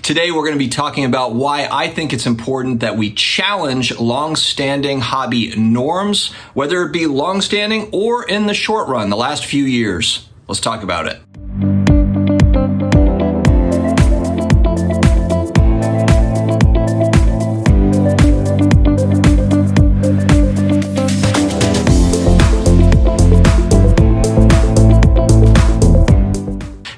Today, we're going to be talking about why I think it's important that we challenge long-standing hobby norms, whether it be long-standing or in the short run, the last few years. Let's talk about it.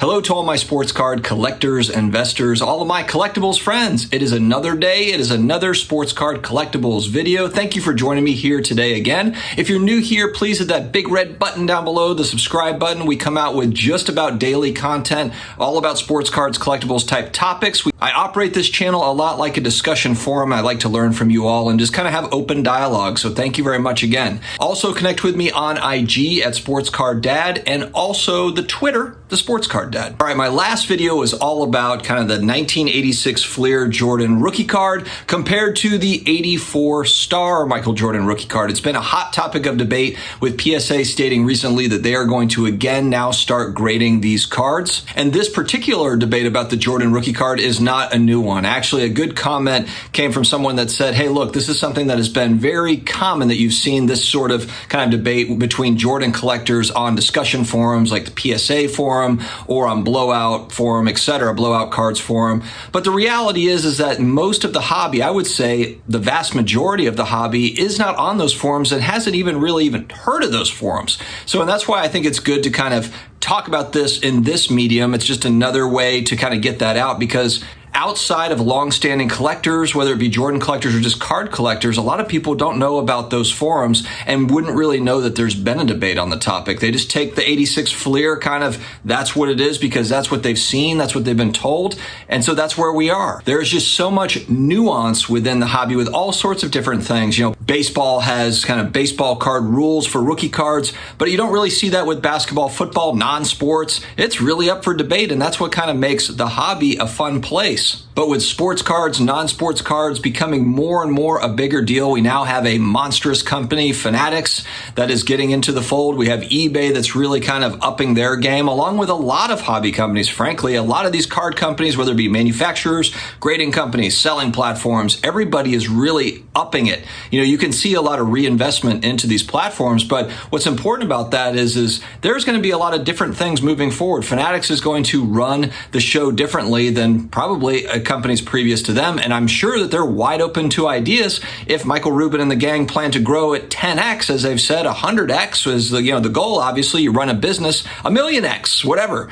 Hello to all my sports card collectors, investors, all of my collectibles friends. It is another day. It is another sports card collectibles video. Thank you for joining me here today again. If you're new here, please hit that big red button down below, the subscribe button. We come out with just about daily content, all about sports cards, collectibles type topics. I operate this channel a lot like a discussion forum. I like to learn from you all and just kind of have open dialogue. So thank you very much again. Also connect with me on IG at SportsCardDad and also the Twitter, the SportsCardDad. All right, my last video was all about kind of the 1986 Fleer Jordan rookie card compared to the 84 star Michael Jordan rookie card. It's been a hot topic of debate with PSA stating recently that they are going to again now start grading these cards. And this particular debate about the Jordan rookie card is not a new one. Actually, a good comment came from someone that said, hey, look, this is something that has been very common that you've seen this sort of kind of debate between Jordan collectors on discussion forums like the PSA forum or on Blowout forum, etc., Blowout Cards forum. But the reality is that most of the hobby, I would say the vast majority of the hobby, is not on those forums and hasn't even really heard of those forums. So, and that's why I think it's good to kind of talk about this in this medium. It's just another way to kind of get that out, because outside of long-standing collectors, whether it be Jordan collectors or just card collectors, a lot of people don't know about those forums and wouldn't really know that there's been a debate on the topic. They just take the 86 Fleer kind of, that's what it is because that's what they've seen, that's what they've been told, and so that's where we are. There's just so much nuance within the hobby with all sorts of different things. You know, baseball has kind of baseball card rules for rookie cards, but you don't really see that with basketball, football, non-sports. It's really up for debate, and that's what kind of makes the hobby a fun place. But with sports cards, non-sports cards becoming more and more a bigger deal, we now have a monstrous company, Fanatics, that is getting into the fold. We have eBay that's really kind of upping their game, along with a lot of hobby companies. Frankly, a lot of these card companies, whether it be manufacturers, grading companies, selling platforms, everybody is really upping it. You know, you can see a lot of reinvestment into these platforms, but what's important about that is there's going to be a lot of different things moving forward. Fanatics is going to run the show differently than probably companies previous to them, and I'm sure that they're wide open to ideas. If Michael Rubin and the gang plan to grow at 10x, as they've said, 100x is the goal. Obviously, you run a business, a million x, whatever.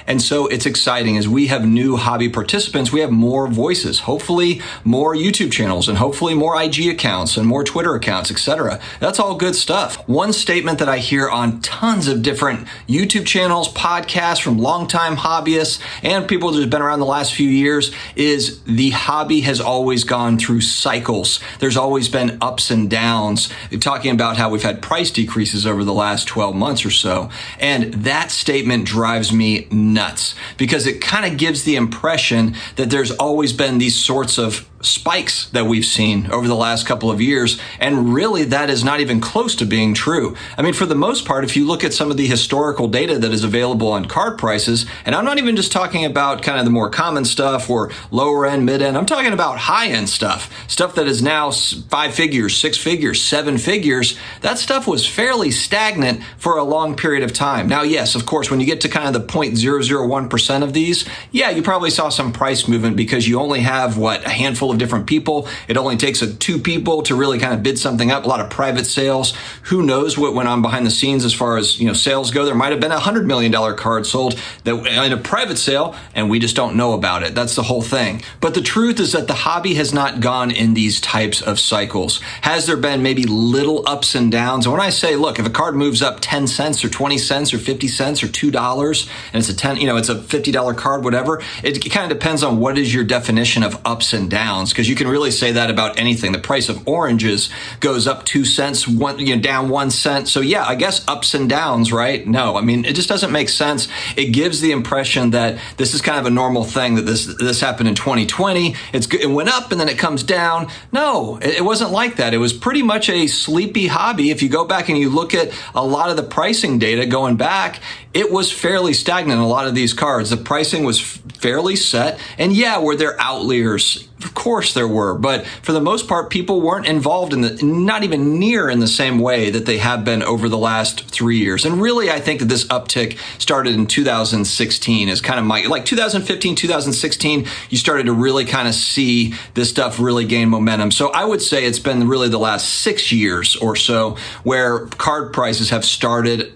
And so it's exciting as we have new hobby participants. We have more voices, hopefully more YouTube channels, and hopefully more IG accounts and more Twitter accounts, etc. That's all good stuff. One statement that I hear on tons of different YouTube channels, podcasts from longtime hobbyists and people that have been around the last few years is the hobby has always gone through cycles. There's always been ups and downs. Talking about how we've had price decreases over the last 12 months or so. And that statement drives me nuts because it kind of gives the impression that there's always been these sorts of spikes that we've seen over the last couple of years. And really, that is not even close to being true. I mean, for the most part, if you look at some of the historical data that is available on card prices, and I'm not even just talking about kind of the more common stuff or lower end, mid end, I'm talking about high end stuff that is now 5 figures, 6 figures, 7 figures. That stuff was fairly stagnant for a long period of time. Now, yes, of course, when you get to kind of the 0.001% of these, yeah, you probably saw some price movement because you only have, a handful of different people. It only takes 2 people to really kind of bid something up, a lot of private sales. Who knows what went on behind the scenes as far as, sales go. There might have been a $100 million card sold that in a private sale, and we just don't know about it. That's the whole thing. But the truth is that the hobby has not gone in these types of cycles. Has there been maybe little ups and downs? And when I say, look, if a card moves up 10 cents or 20 cents or 50 cents or $2 and it's it's a $50 card, whatever, it kind of depends on what is your definition of ups and downs. Because you can really say that about anything. The price of oranges goes up 2 cents, down 1 cent. So yeah, I guess ups and downs, right? No, I mean, it just doesn't make sense. It gives the impression that this is kind of a normal thing, that this this happened in 2020. It went up and then it comes down. No, it wasn't like that. It was pretty much a sleepy hobby. If you go back and you look at a lot of the pricing data going back, it was fairly stagnant. A lot of these cards, the pricing was fairly set. And yeah, were there outliers? Of course there were, but for the most part, people weren't involved not even near in the same way that they have been over the last 3 years. And really, I think that this uptick started in 2016 is kind of like 2015, 2016, you started to really kind of see this stuff really gain momentum. So I would say it's been really the last 6 years or so where card prices have started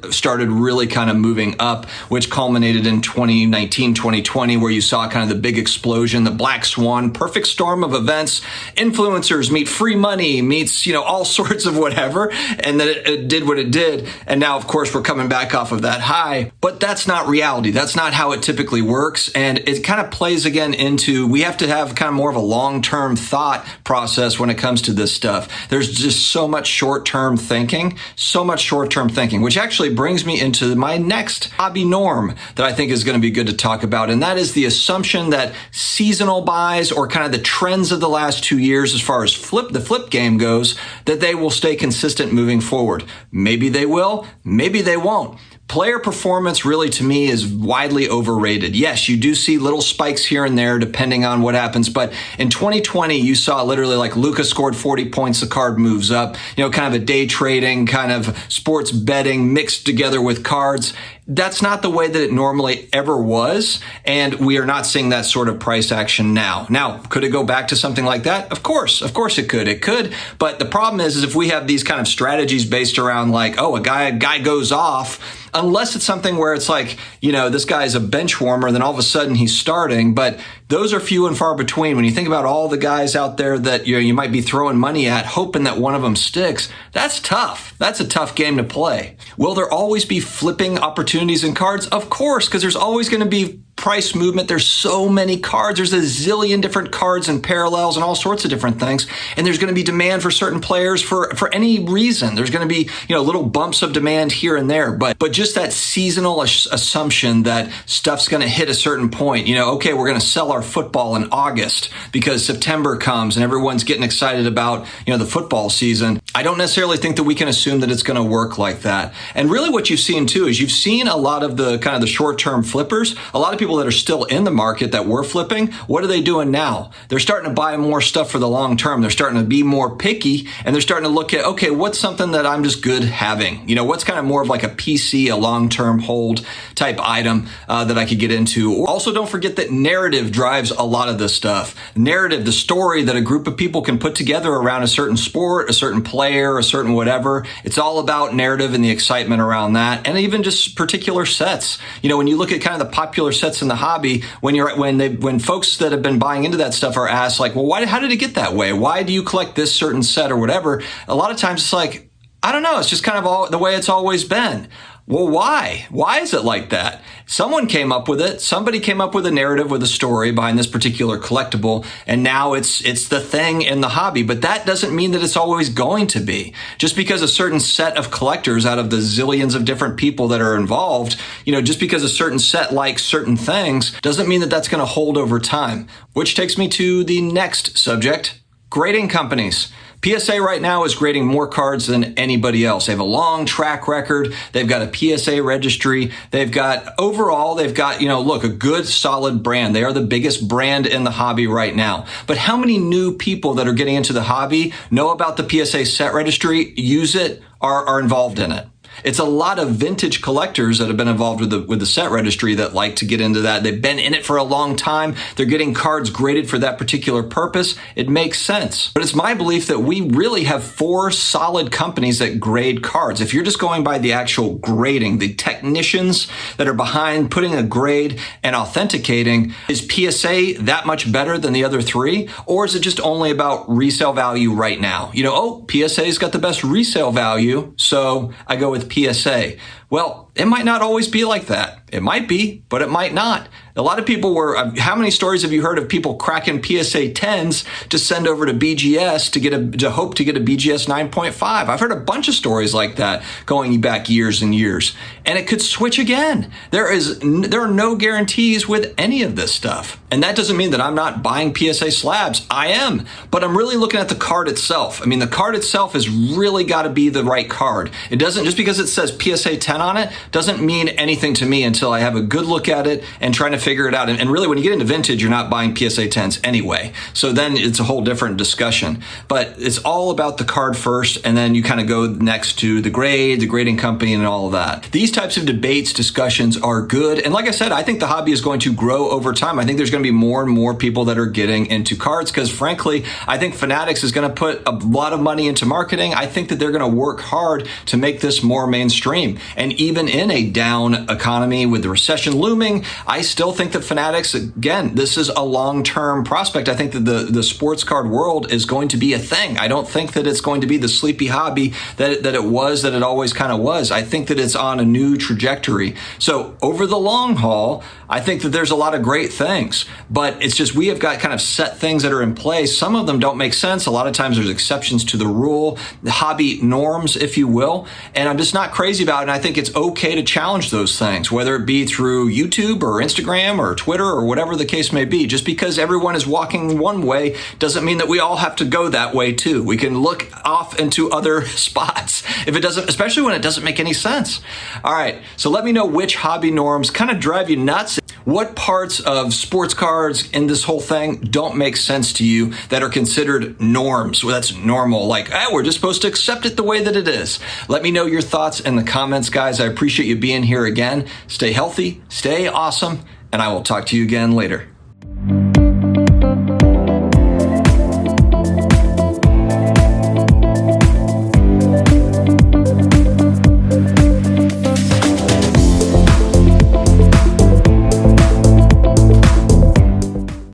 really kind of moving up, which culminated in 2019, 2020, where you saw kind of the big explosion, the black swan, perfect storm of events. Influencers meet free money, meets, all sorts of whatever. And then it did what it did. And now, of course, we're coming back off of that high. But that's not reality. That's not how it typically works. And it kind of plays again into, we have to have kind of more of a long-term thought process when it comes to this stuff. There's just so much short-term thinking, which actually brings me into my next hobby norm that I think is going to be good to talk about. And that is the assumption that seasonal buys, or kind of the trends of the last 2 years as far as the flip game goes, that they will stay consistent moving forward. Maybe they will, maybe they won't. Player performance really, to me, is widely overrated. Yes, you do see little spikes here and there depending on what happens. But in 2020, you saw literally like Luka scored 40 points, the card moves up, kind of a day trading, kind of sports betting mixed together with cards. That's not the way that it normally ever was. And we are not seeing that sort of price action now. Now, could it go back to something like that? Of course it could. It could. But the problem is if we have these kind of strategies based around like, a guy goes off, unless it's something where it's like, this guy's a bench warmer, then all of a sudden he's starting. But those are few and far between. When you think about all the guys out there that you might be throwing money at, hoping that one of them sticks, that's tough. That's a tough game to play. Will there always be flipping opportunities in cards? Of course, because there's always going to be price movement. There's so many cards. There's a zillion different cards and parallels and all sorts of different things. And there's going to be demand for certain players for any reason. There's going to be, little bumps of demand here and there. But just that seasonal assumption that stuff's going to hit a certain point, okay, we're going to sell our football in August because September comes and everyone's getting excited about, the football season. I don't necessarily think that we can assume that it's going to work like that. And really what you've seen too is you've seen a lot of the kind of the short-term flippers, a lot of people that are still in the market that were flipping. What are they doing now? They're starting to buy more stuff for the long term. They're starting to be more picky, and they're starting to look at, okay, what's something that I'm just good having? What's kind of more of like a PC, a long-term hold type item that I could get into. Also, don't forget that narrative drives a lot of this stuff. Narrative, the story that a group of people can put together around a certain sport, a certain player, a certain whatever. It's all about narrative and the excitement around that, and even just particular sets. When you look at kind of the popular sets in the hobby, when folks that have been buying into that stuff are asked like, well, how did it get that way? Why do you collect this certain set or whatever? A lot of times it's like, I don't know. It's just kind of the way it's always been. Well, why? Why is it like that? Someone came up with it. Somebody came up with a narrative, with a story behind this particular collectible, and now it's the thing in the hobby. But that doesn't mean that it's always going to be. Just because a certain set of collectors out of the zillions of different people that are involved, just because a certain set likes certain things, doesn't mean that that's going to hold over time. Which takes me to the next subject, grading companies. PSA right now is grading more cards than anybody else. They have a long track record. They've got a PSA registry. They've got, a good solid brand. They are the biggest brand in the hobby right now. But how many new people that are getting into the hobby know about the PSA set registry, use it, are involved in it? It's a lot of vintage collectors that have been involved with the set registry that like to get into that. They've been in it for a long time. They're getting cards graded for that particular purpose. It makes sense. But it's my belief that we really have 4 solid companies that grade cards. If you're just going by the actual grading, the technicians that are behind putting a grade and authenticating, is PSA that much better than the other 3? Or is it just only about resale value right now? PSA's got the best resale value, so I go with PSA. Well, it might not always be like that. It might be, but it might not. A lot of people how many stories have you heard of people cracking PSA 10s to send over to BGS to hope to get a BGS 9.5? I've heard a bunch of stories like that going back years and years, and it could switch again. There are no guarantees with any of this stuff. And that doesn't mean that I'm not buying PSA slabs. I am, but I'm really looking at the card itself. I mean, the card itself has really got to be the right card. It doesn't, just because it says PSA 10 on it, doesn't mean anything to me until I have a good look at it and trying to figure it out. And really, when you get into vintage, you're not buying PSA 10s anyway. So then it's a whole different discussion. But it's all about the card first, and then you kind of go next to the grade, the grading company, and all of that. These types of debates, discussions are good. And like I said, I think the hobby is going to grow over time. I think there's going to be more and more people that are getting into cards because, frankly, I think Fanatics is going to put a lot of money into marketing. I think that they're going to work hard to make this more mainstream. And even in a down economy with the recession looming, I still think that Fanatics, again, this is a long-term prospect. I think that the sports card world is going to be a thing. I don't think that it's going to be the sleepy hobby that it always kind of was. I think that it's on a new trajectory. So over the long haul, I think that there's a lot of great things, but it's just we have got kind of set things that are in place. Some of them don't make sense. A lot of times there's exceptions to the rule, the hobby norms, if you will, and I'm just not crazy about it. And I think it's okay to challenge those things, whether it be through YouTube or Instagram or Twitter or whatever the case may be. Just because everyone is walking one way doesn't mean that we all have to go that way too. We can look off into other spots if it doesn't, especially when it doesn't make any sense. All right, so let me know which hobby norms kind of drive you nuts. What parts of sports cards in this whole thing don't make sense to you that are considered norms? Well, that's normal. Like, we're just supposed to accept it the way that it is. Let me know your thoughts in the comments, guys. I appreciate you being here again. Stay healthy, stay awesome, and I will talk to you again later.